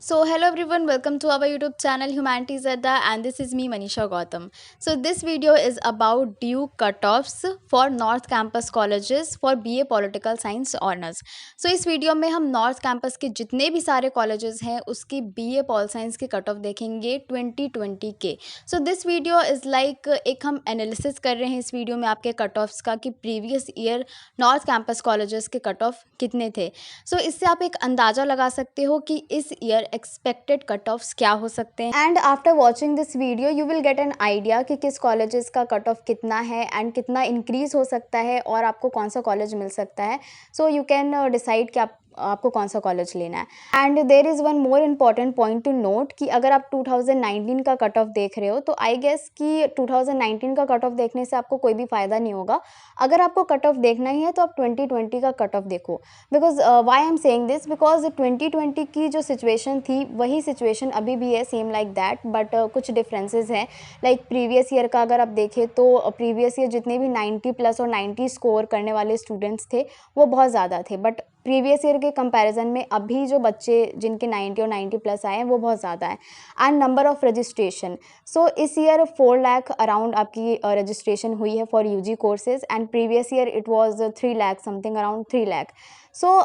So, hello everyone, welcome to our YouTube channel Humanities Adda, and this is me Manisha Gautam. So, this video is about due cutoffs for North Campus colleges for BA Political Science Honors. So, इस video में हम north campus के जितने भी सारे colleges हैं उसकी BA pol science के कट ऑफ देखेंगे 2020 के. So this video is like एक हम एनालिसिस कर रहे हैं इस वीडियो में आपके कट ऑफ्स का कि previous year north campus colleges के कट ऑफ कितने थे. सो इससे आप एक अंदाज़ा लगा सकते हो कि इस ईयर एक्सपेक्टेड कट ऑफ्स क्या हो सकते हैं. And after watching this video you will get an idea कि किस कॉलेजेस का कट ऑफ कितना है एंड कितना इंक्रीज हो सकता है और आपको कौन सा कॉलेज मिल सकता है. सो यू कैन डिसाइड कि आपको कौन सा कॉलेज लेना है. And there is one more important point two note कि अगर आप 2019 का कट ऑफ देख रहे हो तो आई गेस कि 2019 का कट ऑफ देखने से आपको कोई भी फ़ायदा नहीं होगा. अगर आपको कट ऑफ देखना ही है तो आप 2020 का कट ऑफ देखो. Because why I am saying this because 2020 की जो सिचुएशन थी वही सिचुएशन अभी भी है, सेम लाइक दैट, बट कुछ डिफरेंसेस हैं. लाइक प्रीवियस ईयर का अगर आप देखें तो प्रीवियस ईयर जितने भी 90 प्लस और 90 स्कोर करने वाले स्टूडेंट्स थे वो बहुत ज़्यादा थे, बट प्रीवियस ईयर के कंपैरिजन में अभी जो बच्चे जिनके 90 और 90 प्लस आए हैं वो बहुत ज़्यादा है. And number of registration, so इस ईयर 4 लाख अराउंड आपकी रजिस्ट्रेशन हुई है for UG courses and previous year it was 3 lakh something, around 3 lakh. So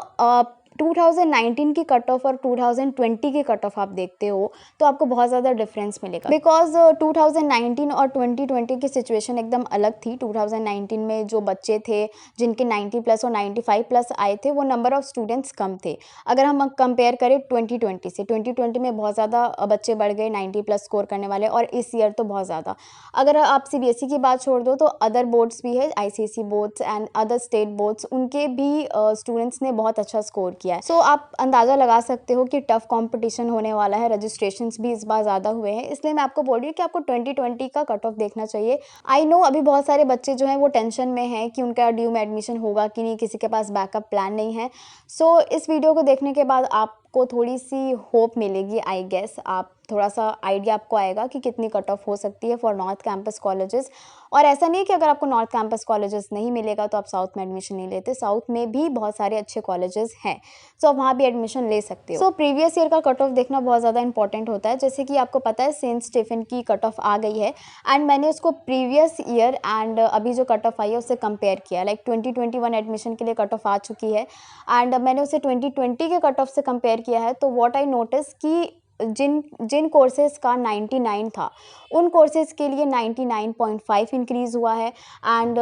2019 की कट ऑफ और 2020 की कट ऑफ आप देखते हो तो आपको बहुत ज़्यादा डिफरेंस मिलेगा. बिकॉज 2019 और 2020 की सिचुएशन एकदम अलग थी. 2019 में जो बच्चे थे जिनके 90 प्लस और 95 प्लस आए थे वो नंबर ऑफ़ स्टूडेंट्स कम थे. अगर हम कंपेयर करें 2020 से, 2020 में बहुत ज़्यादा बच्चे बढ़ गए 90 प्लस स्कोर करने वाले, और इस ईयर तो बहुत ज़्यादा. अगर आप सीबीएसई की बात छोड़ दो तो अदर बोर्ड्स भी है, ICSE boards and other state boards, उनके भी स्टूडेंट्स ने बहुत अच्छा स्कोर किया है. सो आप अंदाज़ा लगा सकते हो कि टफ कंपटीशन होने वाला है. रजिस्ट्रेशंस भी इस बार ज़्यादा हुए हैं, इसलिए मैं आपको बोल रही हूँ कि आपको 2020 का कट ऑफ देखना चाहिए. आई नो अभी बहुत सारे बच्चे जो हैं वो टेंशन में हैं कि उनका ड्यू में एडमिशन होगा कि नहीं, किसी के पास बैकअप प्लान नहीं है. सो इस वीडियो को देखने के बाद आपको थोड़ी सी होप मिलेगी. आई गेस आप थोड़ा सा आइडिया आपको आएगा कि कितनी कट ऑफ हो सकती है फॉर नॉर्थ कैंपस कॉलेजेस. और ऐसा नहीं कि अगर आपको नॉर्थ कैंपस कॉलेजेस नहीं मिलेगा तो आप साउथ में एडमिशन नहीं लेते. साउथ में भी बहुत सारे अच्छे कॉलेजेस हैं, सो आप वहाँ भी एडमिशन ले सकते हो. सो प्रीवियस ईयर का कट ऑफ देखना बहुत ज़्यादा इंपॉर्टेंट होता है. जैसे कि आपको पता है सेंट स्टीफन की कट ऑफ आ गई है एंड मैंने उसको प्रीवियस ईयर एंड अभी जो कट ऑफ आई है उससे कंपेयर किया. लाइक 2021 एडमिशन के लिए कट ऑफ आ चुकी है एंड मैंने उसे 2020 के कट ऑफ से कंपेयर किया है. तो व्हाट आई नोटिस कि जिन जिन कोर्सेज़ का 99 था उन कोर्सेज़ के लिए 99.5 इंक्रीज़ हुआ है. एंड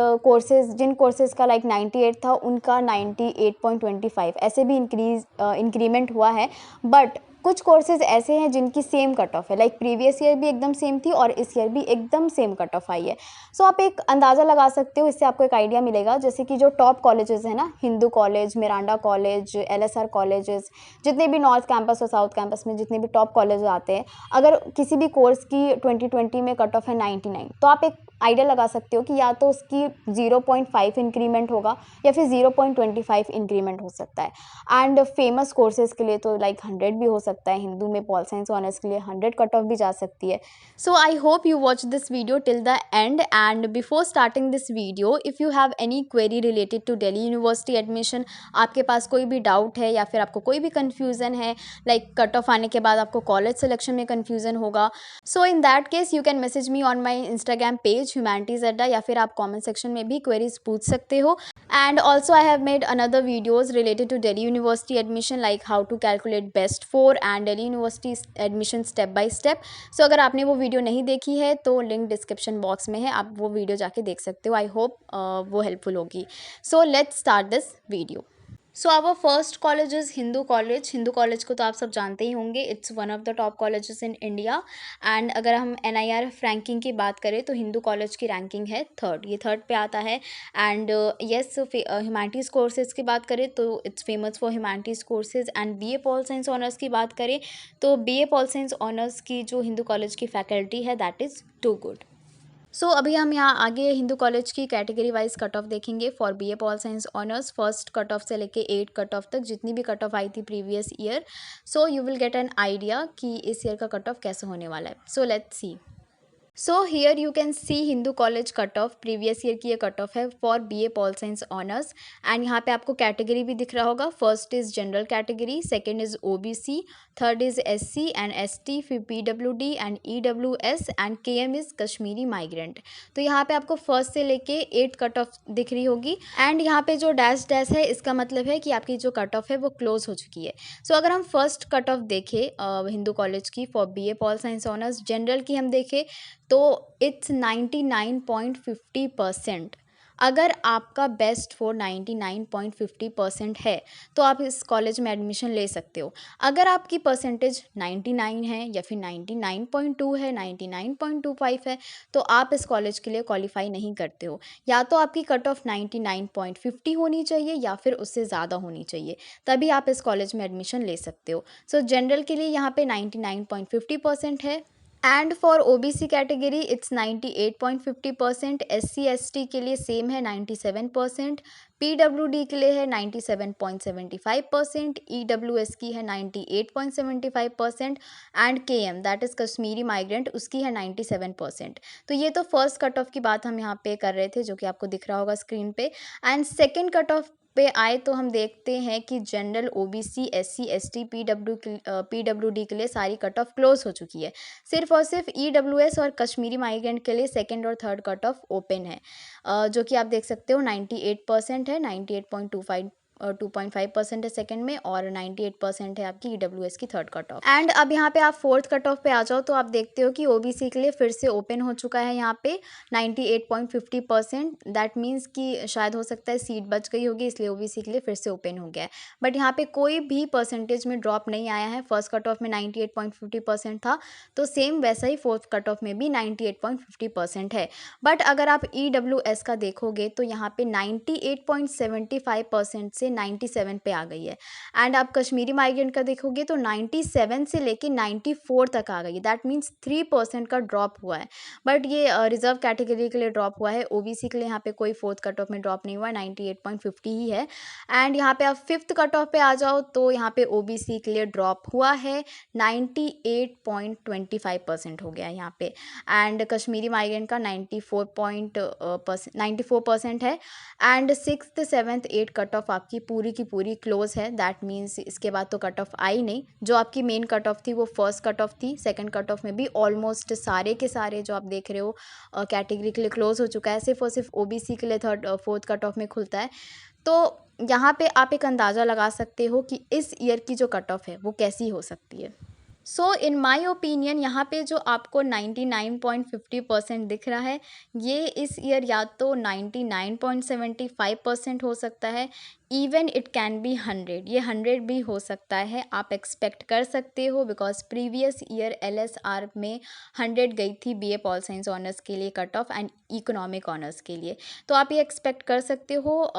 जिन कोर्सेज़ का लाइक 98 था उनका 98.25 ऐसे भी इंक्रीमेंट हुआ है. बट कुछ कोर्सेज़ ऐसे हैं जिनकी सेम कट ऑफ है, लाइक प्रीवियस ईयर भी एकदम सेम थी और इस ईयर भी एकदम सेम कट ऑफ आई है. सो आप एक अंदाज़ा लगा सकते हो, इससे आपको एक आइडिया मिलेगा. जैसे कि जो टॉप कॉलेजेस हैं ना, Hindu college, Miranda college, LSR colleges, जितने भी नॉर्थ कैंपस और साउथ कैंपस में जितने भी टॉप कॉलेज आते हैं, अगर किसी भी कोर्स की 2020 में कट ऑफ है 99, तो आप एक आइडिया लगा सकते हो कि या तो उसकी 0.5 इंक्रीमेंट होगा या फिर 0.25 इंक्रीमेंट हो सकता है. एंड फेमस कोर्सेज के लिए तो लाइक 100 भी हो सकता है. हिंदू में पॉल साइंस ऑनर्स के लिए 100 कट ऑफ भी जा सकती है. So I hope you watch this video till the end. And before starting this video, if you have any query related to Delhi University admission, आपके पास कोई भी डाउट है या फिर आपको कोई भी कन्फ्यूज़न है, लाइक कट ऑफ आने के बाद आपको कॉलेज सिलेक्शन में कन्फ्यूज़न होगा, so in that case you can message me on my Instagram page Humanities Adda, या फिर आप कमेंट सेक्शन में भी क्वेरीज पूछ सकते हो. And also I have made another videos related to Delhi University admission, like how to calculate best 4 and Delhi University admission step by step. So अगर आपने वो वीडियो नहीं देखी है तो लिंक डिस्क्रिप्शन बॉक्स में है, आप वो वीडियो जाके देख सकते हो. आई होप वो हेल्पफुल होगी. So let's start this video. So our first college is Hindu college. Hindu college को तो आप सब जानते ही होंगे. It's one of the top colleges in India. And अगर हम NIRF रैंकिंग की बात करें तो हिंदू कॉलेज की रैंकिंग है थर्ड, ये थर्ड पे आता है. एंड येस, ह्यूमैनिटीज़ कोर्सेज़ की बात करें तो it's famous for humanities courses. And BA Paul science honours की बात करें तो BA पॉल साइंस ऑनर्स की जो हिंदू कॉलेज की फैकल्टी है दैट इज़ टू गुड. सो अभी हम यहाँ आगे हिंदू कॉलेज की कैटेगरी वाइज कट ऑफ देखेंगे for BA Paul science honours. First cut of से लेके 8 कट ऑफ तक जितनी भी कट ऑफ आई थी previous year, so you will get an idea कि इस ईयर का कट ऑफ कैसे होने वाला है. So let's see. So here you can see Hindu College cut off, previous year की ये कट ऑफ है for BA pol science honours. And यहाँ पे आपको कैटेगरी भी दिख रहा होगा, first is general category, second is OBC, third is SC and ST, फिर PWD and EWS and KM is Kashmiri migrant. तो यहाँ पे आपको फर्स्ट से लेके 8 कट ऑफ दिख रही होगी। एंड यहाँ पे जो डैश डैश है इसका मतलब है कि आपकी जो कट ऑफ है वो क्लोज हो चुकी है। सो अगर हम फर्स्ट कट ऑफ देखें हिंदू कॉलेज की for BA pol science honours general की हम देखें तो इट्स 99.50%। अगर आपका बेस्ट फोर 99.50% है तो आप इस कॉलेज में एडमिशन ले सकते हो। अगर आपकी परसेंटेज 99 है या फिर 99.2 है, 99.25 है, तो आप इस कॉलेज के लिए क्वालिफाई नहीं करते हो। या तो आपकी कट ऑफ 99.50 होनी चाहिए या फिर उससे ज़्यादा होनी चाहिए, तभी आप इस कॉलेज में एडमिशन ले सकते हो। सो जनरल के लिए यहाँ पे 99.50% है। And for OBC category it's 98.50%, SC ST के लिए सेम है 97%, पीडब्ल्यूडी के लिए है 97.75%, ईडब्ल्यूएस की है 98.75% and KM that is Kashmiri migrant उसकी है 97%। तो ये तो फर्स्ट कट ऑफ की बात हम यहाँ पे कर रहे थे जो कि आपको दिख रहा होगा स्क्रीन पे। एंड सेकेंड कट ऑफ पे आए तो हम देखते हैं कि general OBC SC ST PWD के लिए सारी कट ऑफ क्लोज हो चुकी है। सिर्फ और सिर्फ ईडब्ल्यूएस और कश्मीरी माइग्रेंट के लिए सेकंड और थर्ड कट ऑफ ओपन है, जो कि आप देख सकते हो 98% है, 98.25 2.5% है सेकंड में और 98% है आपकी ईडब्ल्यूएस की थर्ड कट ऑफ। एंड अब यहाँ पे आप फोर्थ कट ऑफ पे आ जाओ तो आप देखते हो कि ओबीसी के लिए फिर से ओपन हो चुका है यहाँ पे 98.50%। दैट मीन्स कि शायद हो सकता है सीट बच गई होगी इसलिए ओबीसी के लिए फिर से ओपन हो गया है। बट यहाँ पे कोई भी परसेंटेज में ड्रॉप नहीं आया है। फर्स्ट कट ऑफ में 98.50% था तो सेम वैसा ही फोर्थ कट ऑफ में भी 98.50% है। बट अगर आप ईडब्ल्यूएस का देखोगे तो यहाँ पे 98.75% से 97 पे आ गई है। एंड आप कश्मीरी माइग्रेंट का देखोगे तो 97 से लेके 94 तक आ गई है। दैट मीन्स 3% का ड्रॉप हुआ है। बट ये रिजर्व कैटेगरी के लिए ड्रॉप हुआ है, ओबीसी के लिए यहाँ पे कोई फोर्थ कट ऑफ में ड्रॉप नहीं हुआ है, 98.50 ही है। एंड यहाँ पे आप फिफ्थ कट ऑफ पे आ जाओ तो यहाँ पे ओबीसी के लिए ड्रॉप हुआ है, 98.25% हो गया है यहाँ पे। एंड कश्मीरी माइग्रेंट का 94% है। And sixth seventh eight cut off आपकी पूरी की पूरी क्लोज है। दैट मीन्स इसके बाद तो कट ऑफ आई नहीं। जो आपकी मेन कट ऑफ थी वो फर्स्ट कट ऑफ थी। सेकंड कट ऑफ में भी ऑलमोस्ट सारे के सारे जो आप देख रहे हो कैटेगरी के लिए क्लोज हो चुका है। सिर्फ और सिर्फ ओबीसी के लिए थर्ड फोर्थ कट ऑफ में खुलता है। तो यहाँ पे आप एक अंदाज़ा लगा सकते हो कि इस ईयर की जो कट ऑफ है वो कैसी हो सकती है। सो इन माई ओपिनियन यहाँ पे जो आपको 99.50% दिख रहा है ये इस ईयर या तो 99.75% हो सकता है, इवन इट कैन बी 100, ये 100 भी हो सकता है। आप एक्सपेक्ट कर सकते हो बिकॉज प्रीवियस ईयर एलएसआर में 100 गई थी बीए पॉल साइंस ऑनर्स के लिए cut off and economic honours के लिए। तो आप ये एक्सपेक्ट कर सकते हो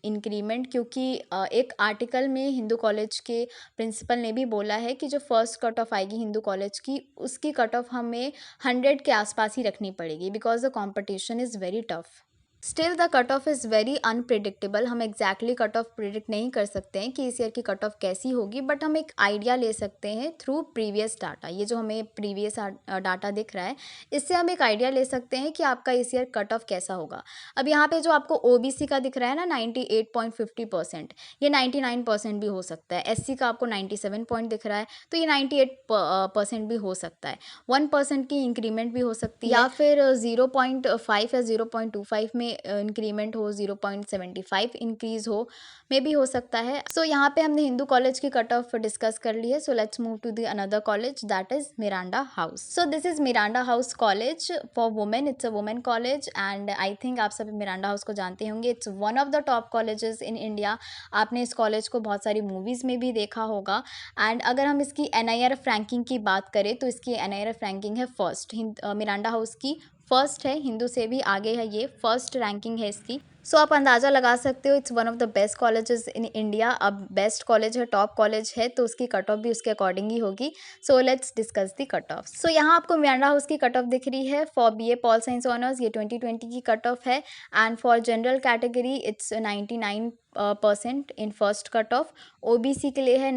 इंक्रीमेंट, क्योंकि एक आर्टिकल में हिंदू कॉलेज के प्रिंसिपल ने भी बोला है कि जो फर्स्ट कट ऑफ आएगी हिंदू कॉलेज की उसकी कट ऑफ हमें 100 के आसपास ही रखनी पड़ेगी because the competition is very tough. Still the cut off is very unpredictable. हम एग्जैक्टली कट ऑफ प्रिडिक्ट नहीं कर सकते हैं कि इस ईयर की कट ऑफ कैसी होगी, बट हम एक आइडिया ले सकते हैं थ्रू प्रीवियस डाटा। ये जो हमें प्रीवियस डाटा दिख रहा है इससे हम एक आइडिया ले सकते हैं कि आपका इस ईयर कट ऑफ कैसा होगा। अब यहाँ पे जो आपको ओबीसी का दिख रहा है ना 98.50%, ये 99% भी हो सकता है। एससी का आपको 97 पॉइंट दिख रहा है तो ये 98% भी हो सकता है। 1% की इंक्रीमेंट भी हो सकती है या फिर 0.5 या 0.25 में इंक्रीमेंट हो, 0.75 इंक्रीज हो मे भी हो सकता है। सो यहाँ पे हमने हिंदू कॉलेज की कट ऑफ डिस्कस कर ली है। So let's move to the another college that is Miranda House. So this is Miranda House college for women. It's a women college and I think आप सभी मिरांडा हाउस को जानते होंगे। It's one of the top colleges in India. आपने इस college को बहुत सारी मूवीज़ में भी देखा होगा। एंड अगर हम इसकी NIRF रैंकिंग की बात करें तो इसकी NIRF रैंकिंग है फर्स्ट। मिरांडा हाउस की फर्स्ट है, हिंदू से भी आगे है, ये फर्स्ट रैंकिंग है इसकी। सो आप अंदाज़ा लगा सकते हो it's one of the best colleges in India. अब बेस्ट कॉलेज है, टॉप कॉलेज है तो उसकी कट ऑफ भी उसके अकॉर्डिंग ही होगी। So let's discuss the cut off. So यहाँ आपको मिरांडा हाउस की कट ऑफ दिख रही है for BA pol science honours, ये 2020 की कट ऑफ है। And for general category it's 99% in first cut off. OBC के लिए है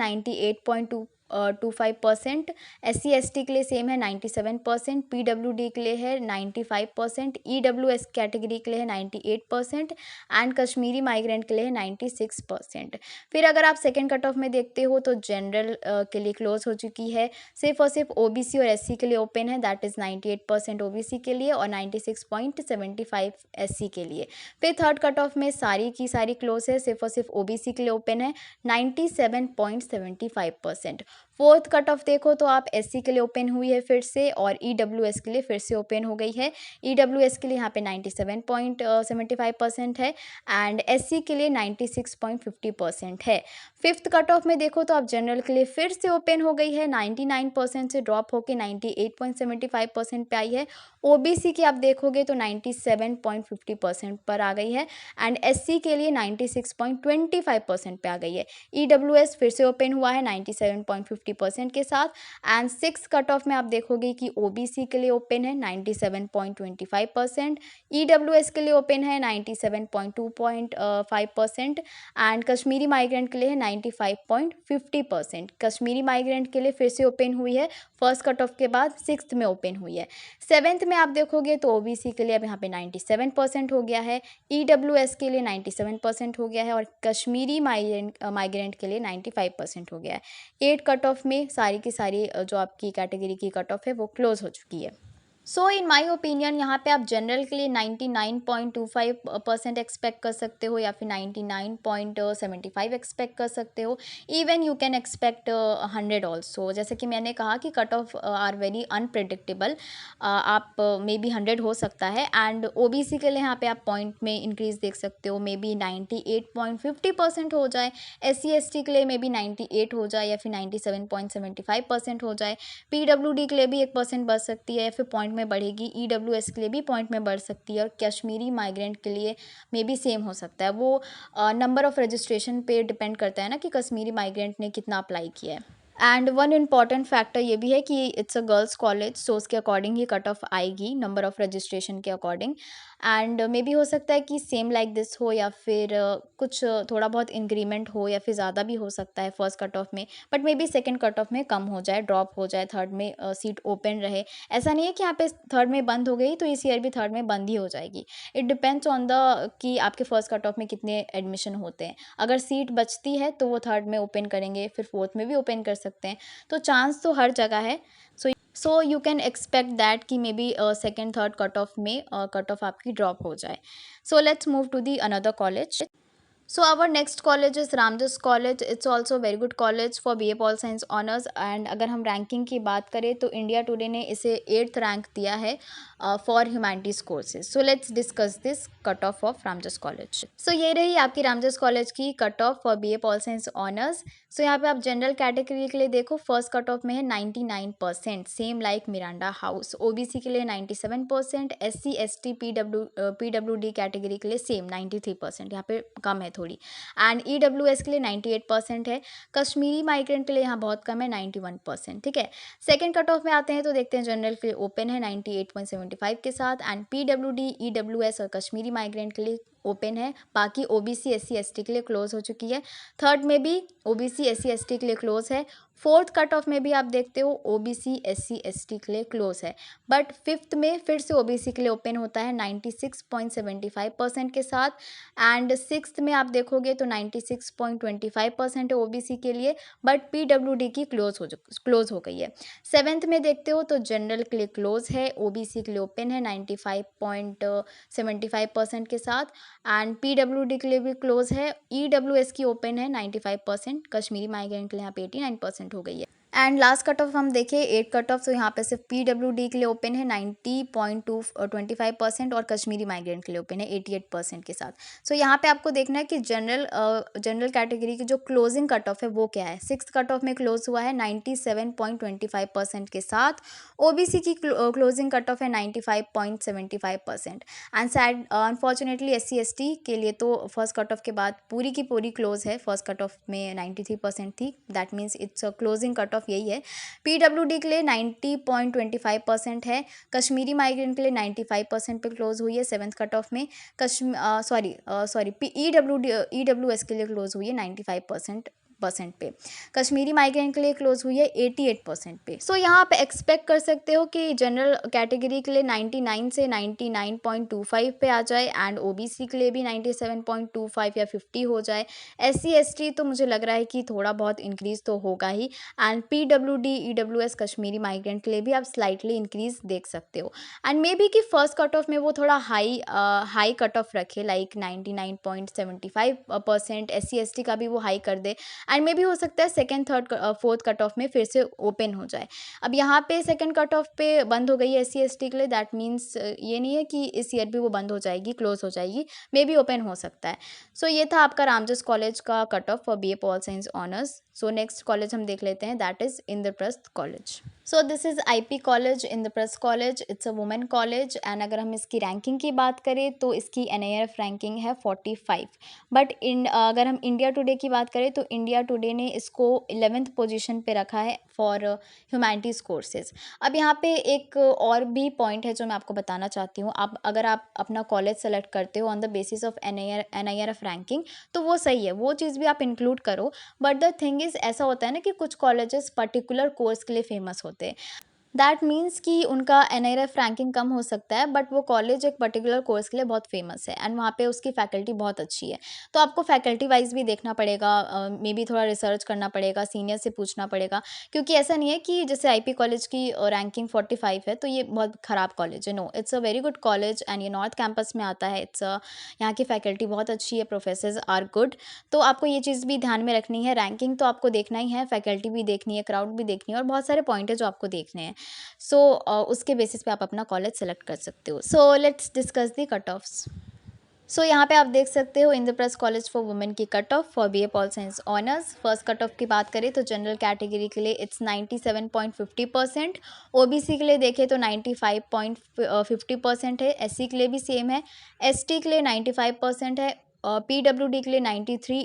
25%, SC/ST के लिए सेम है 97%, PWD के लिए है 95%, EWS कैटेगरी के लिए है 98% एंड कश्मीरी माइग्रेंट के लिए है 96%। फिर अगर आप सेकेंड कट ऑफ में देखते हो तो जनरल के लिए क्लोज हो चुकी है, सिर्फ और सिर्फ OBC और SC के लिए ओपन है, दैट इज़ 98% OBC के लिए और 96.75 SC के लिए। फिर थर्ड कट ऑफ में सारी की सारी क्लोज है, सिर्फ और सिर्फ OBC के लिए ओपन है 97.75%। फोर्थ कट ऑफ देखो तो आप SC के लिए ओपन हुई है फिर से और EWS के लिए फिर से ओपन हो गई है। EWS के लिए यहाँ पे 97.75% है एंड SC के लिए 96.50% है। फिफ्थ कट ऑफ में देखो तो आप जनरल के लिए फिर से ओपन हो गई है, 99% से ड्रॉप होकर 98.75% पे आई है। OBC की आप देखोगे तो 97.50% पर आ गई है एंड SC के लिए 96.25% पे आ गई है। EWS फिर से ओपन हुआ है 97.50% के साथ एंड सिक्स कट ऑफ में आप देखोगे कि OBC के लिए ओपन है 97.25%, EWS के लिए ओपन है 97.25% एंड कश्मीरी माइग्रेंट के लिए है 95.50%। कश्मीरी माइग्रेंट के लिए फिर से ओपन हुई है, फर्स्ट कट ऑफ के बाद सिक्स्थ में ओपन हुई है। सेवेंथ में आप देखोगे तो OBC के लिए अब यहाँ पे 97% हो गया है, EWS के लिए 97% हो गया है और कश्मीरी माइग्रेंट के लिए 95% हो गया है। 8 कट ऑफ में सारी की सारी जो आपकी कैटेगरी की कट ऑफ है वो क्लोज हो चुकी है। सो इन माई ओपिनियन यहाँ पे आप जनरल के लिए 99.25% एक्सपेक्ट कर सकते हो या फिर 99.75 एक्सपेक्ट कर सकते हो। Even you can expect 100 also. जैसे कि मैंने कहा कि cut off are very unpredictable, आप मे बी 100 हो सकता है एंड OBC के लिए यहाँ पे आप पॉइंट में इंक्रीज देख सकते हो, मे बी 98.50% हो जाए, SC/ST के लिए मे बी 98 हो जाए या फिर 97.75% हो जाए, PWD के लिए भी 1% बढ़ सकती है या फिर पॉइंट में बढ़ेगी, EWS के लिए भी पॉइंट में बढ़ सकती है और कश्मीरी माइग्रेंट के लिए मे बी सेम हो सकता है। वो नंबर ऑफ़ रजिस्ट्रेशन पे डिपेंड करता है ना कि कश्मीरी माइग्रेंट ने कितना अप्लाई किया है। एंड वन इम्पॉर्टेंट फैक्टर ये भी है कि इट्स अ गर्ल्स कॉलेज, सो उसके अकॉर्डिंग ही कट ऑफ आएगी नंबर ऑफ़ रजिस्ट्रेशन के अकॉर्डिंग एंड मे बी हो सकता है कि सेम लाइक दिस हो या फिर कुछ थोड़ा बहुत इंक्रीमेंट हो या फिर ज़्यादा भी हो सकता है फर्स्ट कट ऑफ में, but may be second cut off में कम हो जाए, ड्रॉप हो जाए, थर्ड में सीट ओपन रहे। ऐसा नहीं है कि यहाँ पे थर्ड में बंद हो गई तो इस ईयर भी थर्ड में बंद ही हो जाएगी। इट डिपेंड्स ऑन द कि आपके फर्स्ट कट ऑफ में कितने एडमिशन होते हैं। अगर सीट बचती है तो वो थर्ड में ओपन करेंगे, फिर फोर्थ में भी ओपन कर सकते हैं, तो चांस तो हर जगह है। So you can expect that कि may be second third cut off में कट ऑफ आपकी ड्रॉप हो जाए। So let's move to the another college. So our next college is Ramjas College. It's also a very good college for BA Pol Science Honors and अगर हम ranking की बात करें तो इंडिया टुडे ने इसे 8th रैंक दिया है for humanities courses. So let's discuss this cut off Ramjas College. सो ये रही आपकी रामजस कॉलेज की cut off for BA Pol Science Honors। So यहाँ पे आप जनरल कैटेगरी के लिए देखो फर्स्ट कट ऑफ में है 99%, same like Miranda house. OBC के लिए 97%, SC/ST PWD कैटेगरी के लिए सेम 93%, यहाँ पे कम है थोड़ी एंड EWS के लिए 98% है। कश्मीरी माइग्रेंट के लिए यहाँ बहुत कम है 91%। ठीक है, सेकंड कट ऑफ में आते हैं तो देखते हैं जनरल के लिए ओपन है 98.75 के साथ एंड PWD EWS और कश्मीरी माइग्रेंट के लिए ओपन है, बाकी OBC SC/ST के लिए क्लोज हो चुकी है। थर्ड में भी OBC SC/ST के लिए क्लोज है। फोर्थ कट ऑफ में भी आप देखते हो OBC SC/ST के लिए क्लोज है, बट फिफ्थ में फिर से OBC के लिए ओपन होता है 96.75% के साथ एंड सिक्स्थ में आप देखोगे तो 96.25% है OBC के लिए, बट PWD की क्लोज हो गई है। सेवेंथ में देखते हो तो जनरल के लिए क्लोज है, OBC के लिए ओपन है 95.75% के साथ एंड PWD के लिए भी क्लोज है, EWS की ओपन है 95%, कश्मीरी माइग्रेंट के लिए यहाँ पे 89% हो गई है। एंड लास्ट कट ऑफ हम देखें 8 कट ऑफ, तो यहाँ पे सिर्फ PWD के लिए ओपन है 90.25% और कश्मीरी माइग्रेंट के लिए ओपन है 88% के साथ। सो यहाँ पे आपको देखना है कि जनरल कैटेगरी की जो क्लोजिंग कट ऑफ है वो क्या है। सिक्स कट ऑफ में क्लोज हुआ है 97.25% के साथ, OBC की क्लोजिंग कट ऑफ है 95.75% एंड सैड अनफॉर्चुनेटली SC/ST के लिए तो फर्स्ट कट ऑफ के बाद पूरी की पूरी क्लोज है। फर्स्ट कट ऑफ में 93% थी, that means it's closing cut off यही है। PWD के लिए 90.25% है, कश्मीरी माइग्रेंट के लिए 95% पे क्लोज हुई है सेवन्थ कट ऑफ में। EWS के लिए क्लोज हुई है 95%, परसेंट पे। कश्मीरी माइग्रेंट के लिए क्लोज हुई है 88% पे। सो यहाँ पे एक्सपेक्ट कर सकते हो कि जनरल कैटेगरी के लिए 99 से 99.25 पे आ जाए एंड ओबीसी के लिए भी 97.25 या 50 हो जाए। एससी एसटी तो मुझे लग रहा है कि थोड़ा बहुत इंक्रीज़ तो होगा ही and PWD EWS Kashmiri migrant के लिए भी आप स्लाइटली इंक्रीज़ देख सकते हो एंड मे बी कि फर्स्ट कट ऑफ में वो थोड़ा हाई कट ऑफ रखे लाइक 99.75%। एससी एसटी का भी वो हाई कर दे एंड मे भी हो सकता है second third fourth cut off में फिर से ओपन हो जाए। अब यहाँ पे सेकंड कट ऑफ पे बंद हो गई है एससी एसटी के लिए, दैट मीन्स ये नहीं है कि इस ईयर भी वो बंद हो जाएगी, क्लोज हो जाएगी, मे बी ओपन हो सकता है। सो ये था आपका रामजस कॉलेज का cut off for BA pol science honours. So next college हम देख लेते हैं, that is Indraprastha college. So this is IP college, Indraprastha college. It's a women college and अगर हम इसकी रैंकिंग की बात करें तो इसकी एनआईआरएफ रैंकिंग है 45। बट अगर हम इंडिया टुडे की बात करें तो इंडिया टुडे ने इसको 11th पोजीशन पे रखा है फॉर ह्यूमैनिटीज़ कोर्सेज। अब यहाँ पे एक और भी पॉइंट है जो मैं आपको बताना चाहती हूँ। अगर आप अपना कॉलेज सेलेक्ट करते हो on the basis of NIRF ranking तो वो सही है, वो चीज़ भी आप इंक्लूड करो। बट द थिंग इज़ ऐसा होता है ना कि कुछ कॉलेजेस पर्टिकुलर कोर्स के लिए फेमस होते हैं। दैट मीन्स कि उनका एनआईआरएफ रैंकिंग कम हो सकता है बट वो कॉलेज एक पर्टिकुलर कोर्स के लिए बहुत फेमस है एंड वहाँ पे उसकी फैकल्टी बहुत अच्छी है। तो आपको फैकल्टी वाइज भी देखना पड़ेगा, मे बी थोड़ा रिसर्च करना पड़ेगा, सीनियर से पूछना पड़ेगा, क्योंकि ऐसा नहीं है कि जैसे आईपी कॉलेज की रैंकिंग 45 है तो ये बहुत ख़राब कॉलेज है। No, it's a very good college and ये नॉर्थ कैंपस में आता है। यहाँ की फैकल्टी बहुत अच्छी है, प्रोफेसर्स आर गुड। तो आपको ये चीज़ भी ध्यान में रखनी है, रैंकिंग तो आपको देखना ही है, फैकल्टी भी देखनी है, क्राउड भी देखनी है और बहुत सारे पॉइंट है जो आपको देखने हैं। सो उसके बेसिस पे आप अपना कॉलेज सेलेक्ट कर सकते हो। So let's discuss the cut offs. So यहाँ पे आप देख सकते हो इंद्रप्रस्थ कॉलेज फॉर वुमेन की cut off for BA pol science honours. First cut off की बात करें तो जनरल कैटेगरी के लिए इट्स 97.50%। ओबीसी के लिए देखें तो 95.50% है। एससी के लिए भी सेम है। एसटी के लिए 95% है। पीडब्ल्यूडी के लिए 93,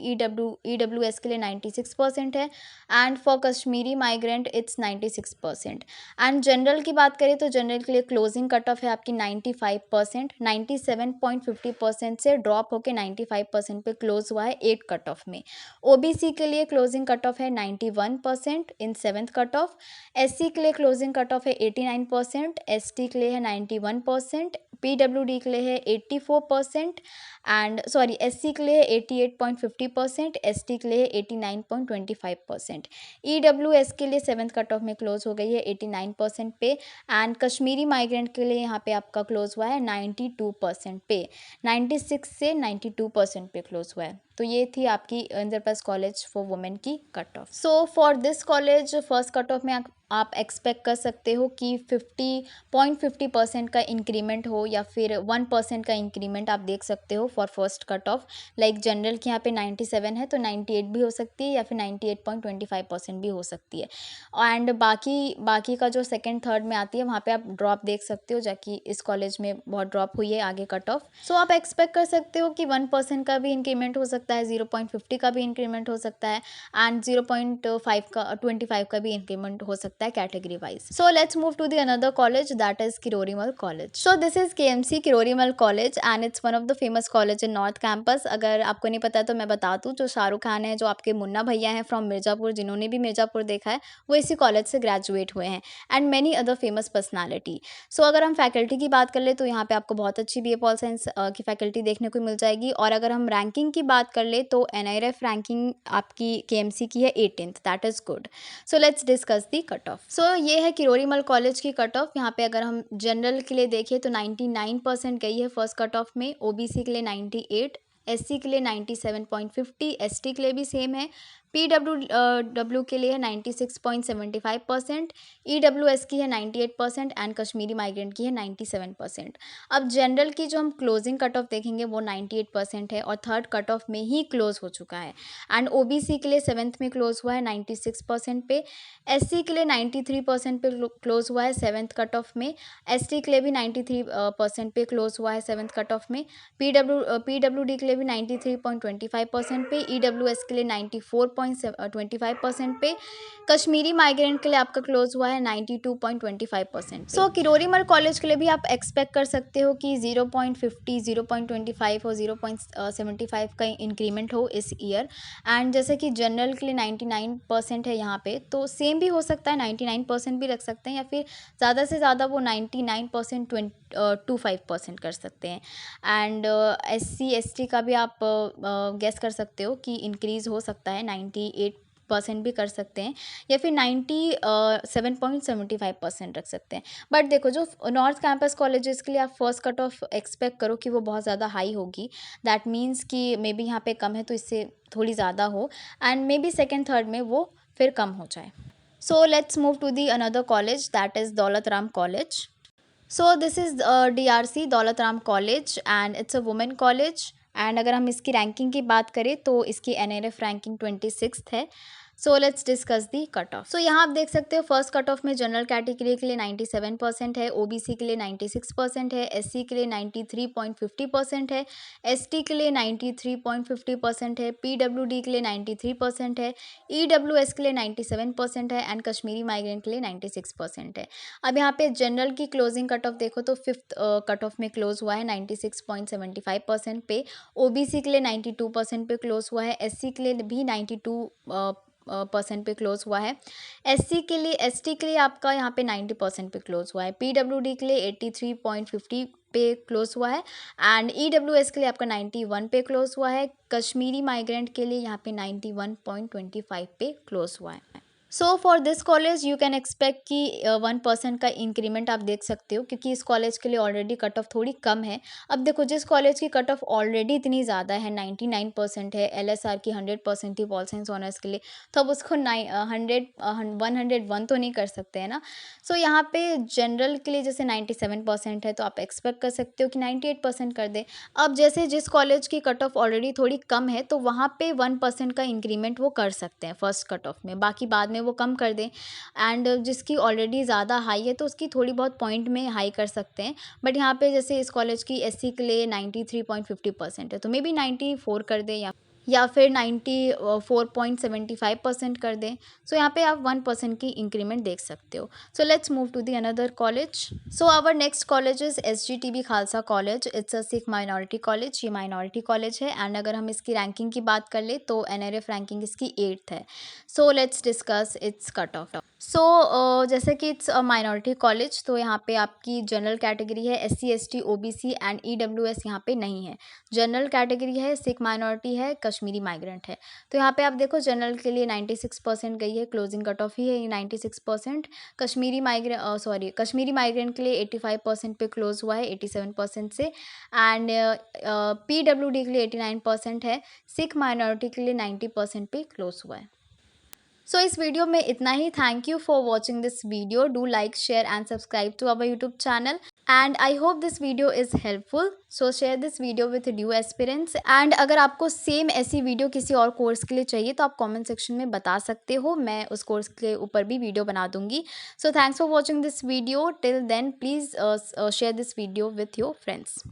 ईडब्ल्यूएस के लिए 96% है and for Kashmiri migrant it's 96%। And general की बात करें तो जनरल के लिए क्लोजिंग कट ऑफ है आपकी 95%। 97.50% से ड्रॉप होकर 95% पे क्लोज हुआ है 8 कट ऑफ में। ओबीसी के लिए क्लोजिंग कट ऑफ है 91% इन 7th कट ऑफ। एससी के लिए क्लोजिंग कट ऑफ है 89%। एसटी के लिए है 91%। पीडब्ल्यूडी के लिए है 84% एंड सॉरी एससी के लिए 88.50%। एसटी के लिए 89.25%। ईडब्ल्यूएस के लिए 7th कट ऑफ में क्लोज हो गई है 89% पे एंड कश्मीरी माइग्रेंट के लिए यहाँ पे आपका क्लोज हुआ है 92% पे। 96 से 92% पे क्लोज हुआ है। तो ये थी आपकी इंद्रप्रस्थ कॉलेज फॉर वुमेन की cut off. So for this college first cut off में आप एक्सपेक्ट कर सकते हो कि 50.50% का इंक्रीमेंट हो या फिर 1% का इंक्रीमेंट आप देख सकते हो for first cut of. Like general के यहाँ पे 97 है तो 98 भी हो सकती है या फिर 98.25% भी हो सकती है। एंड बाकी का जो सेकंड थर्ड में आती है वहाँ पे आप ड्रॉप देख सकते हो, जाकि इस कॉलेज में बहुत ड्रॉप हुई है आगे कट ऑफ। सो आप एक्सपेक्ट कर सकते हो कि 1% का भी इंक्रीमेंट हो सकता है, 0.50 का भी इंक्रीमेंट हो सकता है एंड 0.25 का भी इंक्रीमेंट हो सकता है category wise. So let's move to the another college, that is Kirorimal college. So this is KMC Kirorimal college and it's one of the famous college in north campus. अगर आपको नहीं पता तो मैं बता दूं, जो शाहरुख खान है, जो आपके मुन्ना भैया हैं फ्रॉम मिर्जापुर, जिन्होंने भी मिर्जापुर देखा है, वो इसी कॉलेज से ग्रेजुएट हुए हैं and many other famous personality. So अगर हम फैकल्टी की बात कर ले तो यहाँ पे आपको बहुत अच्छी बीए पॉल साइंस की फैकल्टी देखने को मिल जाएगी। और अगर हम रैंकिंग की बात कर ले तो एनआईआरएफ रैंकिंग आपकी केएमसी की है 18th, that is good. So let's discuss the cut off. So ये है किरोरीमल कॉलेज की कट ऑफ। यहाँ पे अगर हम जनरल के लिए देखें तो 99% गई है फर्स्ट कट ऑफ में। ओबीसी के लिए 98, एससी के लिए 97.50, एसटी के लिए भी सेम है। पीडब्ल्यू के लिए है 96.75%, ईडब्ल्यूएस की है 98% एंड कश्मीरी माइग्रेंट की है 97%। अब जनरल की जो हम क्लोजिंग कट ऑफ देखेंगे वो 98% है और थर्ड कट ऑफ में ही क्लोज हो चुका है एंड ओबीसी के लिए 7th में क्लोज हुआ है 96% पे। एससी के लिए 93% पे क्लोज हुआ है 7th कट ऑफ में। एसटी के लिए भी 93% पे क्लोज हुआ है 7th कट ऑफ में। पीडब्ल्यूडी के लिए भी 93.25% पे। ईडब्ल्यूएस के लिए 0.25% पे। कश्मीरी माइग्रेंट के लिए आपका क्लोज हुआ है 92.25%। सो किरोरीमल कॉलेज के लिए भी आप एक्सपेक्ट कर सकते हो कि 0.50, 0.25 और 0.75 का इंक्रीमेंट हो इस ईयर। एंड जैसे कि जनरल के लिए 99% है यहाँ पे, तो सेम भी हो सकता है, 99% भी रख सकते हैं, या फिर ज़्यादा से ज़्यादा वो 99% 25% कर सकते हैं। एंड SC ST का भी आप गेस कर सकते हो कि इंक्रीज़ हो सकता है, 98% भी कर सकते हैं, या फिर 97.75% रख सकते हैं। बट देखो, जो नॉर्थ कैंपस कॉलेजेस के लिए आप फर्स्ट कट ऑफ एक्सपेक्ट करो कि वो बहुत ज़्यादा हाई होगी, दैट मीन्स कि मे बी यहाँ पे कम है तो इससे थोड़ी ज़्यादा हो, and may be second third में वो फिर कम हो जाए। So let's move to the another college, that is Daulat Ram College. So this is DRC Daulat Ram College and it's a women college. And अगर हम इसकी रैंकिंग की बात करें तो इसकी NRF रैंकिंग 26th है. So let's discuss the cut off. So यहाँ आप देख सकते हो फर्स्ट कट ऑफ में जनरल कैटेगरी के लिए 97% है, OBC के लिए 96% है, SC के लिए 93.50% है, ST के लिए 93.50% है, PWD के लिए 93% है, EWS के लिए 97% है, एंड कश्मीरी माइग्रेंट के लिए 96% है. अब यहाँ पे जनरल की क्लोजिंग कट ऑफ देखो तो फिफ्थ कट ऑफ में क्लोज हुआ है 96.75% पे. OBC के लिए 92% पे क्लोज हुआ है, SC के लिए भी 92% पे क्लोज हुआ है, SC के लिए ST के लिए आपका यहाँ पे 90% पे क्लोज हुआ है, PWD के लिए 83.50 पे क्लोज हुआ है, एंड EWS के लिए आपका 91 पे क्लोज हुआ है. कश्मीरी माइग्रेंट के लिए यहाँ पे 91.25 पे क्लोज हुआ है. So for this college you can expect कि 1% का इंक्रीमेंट आप देख सकते हो, क्योंकि इस कॉलेज के लिए ऑलरेडी कट ऑफ थोड़ी कम है. अब देखो, जिस कॉलेज की कट ऑफ ऑलरेडी इतनी ज़्यादा है, 99% है, LSR की 100% थी पॉल साइंस ऑनर्स के लिए, तो अब उसको 101 तो नहीं कर सकते हैं ना. सो यहाँ पे जनरल के लिए जैसे 97% है, तो आप एक्सपेक्ट कर सकते हो कि 98% कर दे. अब जैसे जिस कॉलेज की कट ऑफ ऑलरेडी थोड़ी कम है, तो वहाँ पे 1% का इंक्रीमेंट वो कर सकते हैं फर्स्ट कट ऑफ में, बाकी बाद में वो कम कर दें. एंड जिसकी ऑलरेडी ज़्यादा हाई है तो उसकी थोड़ी बहुत पॉइंट में हाई कर सकते हैं. बट यहाँ पे जैसे इस कॉलेज की SC के लिए 93.50% है, तो मे बी 94 कर दें या फिर 94.75% कर दें. सो यहाँ पे आप 1% की इंक्रीमेंट देख सकते हो. So let's move to the another college. So our next college is SGTB Khalsa college. It's a Sikh minority college. ये माइनॉरिटी कॉलेज है, एंड अगर हम इसकी रैंकिंग की बात कर ले तो NRF रैंकिंग इसकी 8th है. So let's discuss its cut off. So जैसे कि इट्स अ माइनॉरिटी कॉलेज, तो यहाँ पे आपकी जनरल कैटेगरी है, SC ST OBC and EWS यहाँ पे नहीं है. जनरल कैटेगरी है, सिख माइनॉरिटी है, कश्मीरी माइग्रेंट है. तो यहाँ पे आप देखो जनरल के लिए 96% गई है, क्लोजिंग कट ऑफ ही है ये 96%. कश्मीरी माइग्रेंट के लिए 85% पे क्लोज हुआ है 87% से, एंड PWD के लिए 89% है, सिख माइनॉरिटी के लिए 90% पे क्लोज हुआ है. सो इस वीडियो में इतना ही. Thank you for watching this video. Do like, share and subscribe to our YouTube channel, and I hope this video is helpful. So share this video with new aspirants. And अगर आपको same ऐसी video किसी और course के लिए चाहिए तो आप कमेंट सेक्शन में बता सकते हो, मैं उस कोर्स के ऊपर भी वीडियो बना दूंगी. So thanks for watching this video. Till then please share this video with your friends.